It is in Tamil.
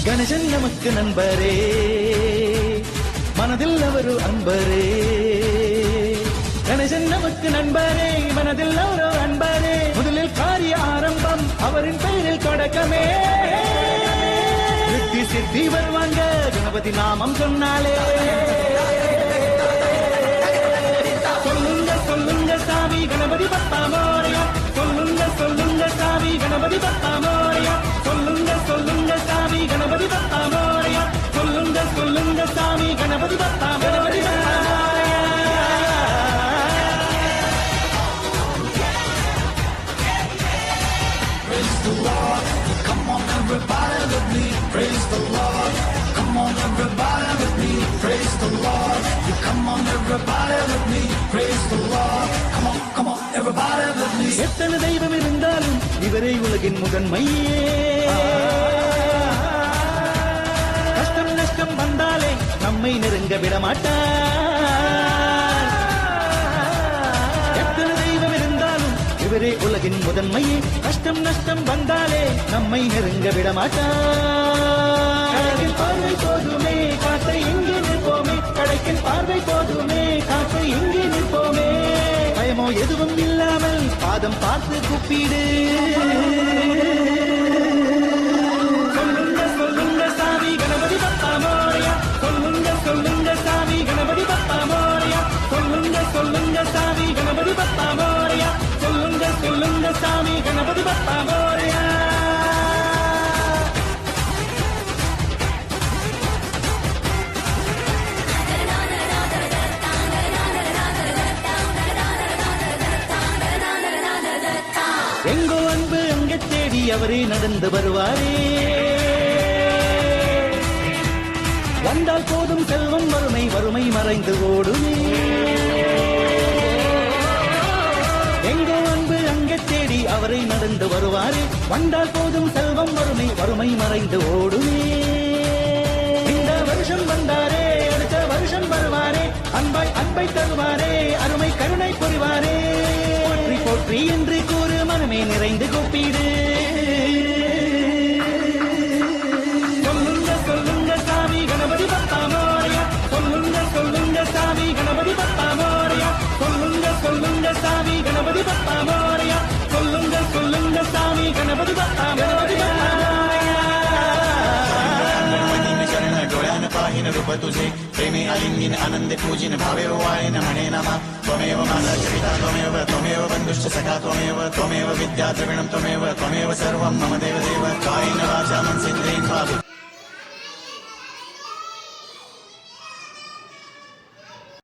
கணேசன் நமக்கு நண்பரே, மனதில் அவரு அன்பரே. கணேசன் நமக்கு நண்பரே, மனதில் அவரு அன்பரே. முதலில் காரிய ஆரம்பம் அவரின் பெயரில் தொடக்கமே. சித்தி சித்தி வருவாங்க கணபதி நாமம் சொன்னாலே. சொல்லுங்க சொல்லுங்க சாமி கணபதி பப்பா மோரியா. சொல்லுங்க சொல்லுங்க சாமி கணபதி பப்பா மோரியா. சொல்லுங்க சொல்லுங்க சாமி கணபதி பப்பா மோரியா. சொல்லுங்க சொல்லுங்க சாமி Ganapathi Papa Ganapathi Papa Moriah. Praise the Lord, come on everybody with me. Praise the Lord, come on everybody with me. Praise the Lord, come on everybody with me. Praise the Lord, come on everybody with me. எத்தனை தெய்வம் இருந்தாலும் இவரே உலகின் முதன்மையே. கஷ்டம் நஷ்டம் வந்தாலே நம்மை நெருங்க விட மாட்டார். எத்தனை தெய்வம் இருந்தாலும் இவரே உலகின் முதன்மையே. கஷ்டம் நஷ்டம் வந்தாலே நம்மை நெருங்க விட மாட்டார். கடைக்கின் பார்வை போதுமே காற்றை இங்கே நிற்போமே. கடைக்கின் பார்வை போதுமே காற்றை இங்கே நிற்போமே. பயமோ எதுவும் இல்லாமல் பாதம் பார்த்து கூப்பிடு. சொல்லுங்க சொல்லுங்க சாமி கணபதி பப்பா மோரியா. சொல்லுங்க சொல்லுங்க சாமி கணபதி பப்பா மோரியா. சொல்லுங்க சொல்லுங்க சாமி கணபதி பப்பா மோரியா. சொல்லுங்க சொல்லுங்க சாமி கணபதி பப்பா மோரியா. எங்கோ அன்பு அங்கே தேடி அவரே நடந்து வருவாரே. வந்தால் போதும் செல்வம் வறுமை வறுமை மறைந்து ஓடுமே. எங்கோ அன்பு அங்கே தேடி அவரை நடந்து வருவாரே. வந்தால் போதும் செல்வம் வறுமை வறுமை மறைந்து ஓடுமே. இந்த வருஷம் வந்தாரே அடுத்த வருஷம் வருவாரே. அன்பாய் அன்பை தருவாரே அருமை கருணை புரிவாரே. போற்றி போற்றி என்று கூறு மனமே நிறைந்து கூப்பிடு. சொல்லுங்க சொல்லுங்க சாமி கணபதி பப்பா மோரியா. சொல்லுங்க சொல்லுங்க சாமி கணபதி பப்பா மோரியா. சொல்லுங்க சொல்லுங்க சாமி கணபதி பப்பா மோரியா. சொல்லுங்க சொல்லுங்க சாமி கணபதி பப்பா கணபதி பப்பா மோரியா. डोळ्यान पाहिन रूप तुझे प्रेमे आलिंगिन आनंदे पूजिन भावे वाळेन म्हणे नमा. त्वमेव माझा चरिता त्वमेव त्वमेव बंधुश्च सखा त्वमेव त्वमेव विद्या द्रविणं त्वमेव त्वमेव सर्वं मम देव देव. कायेन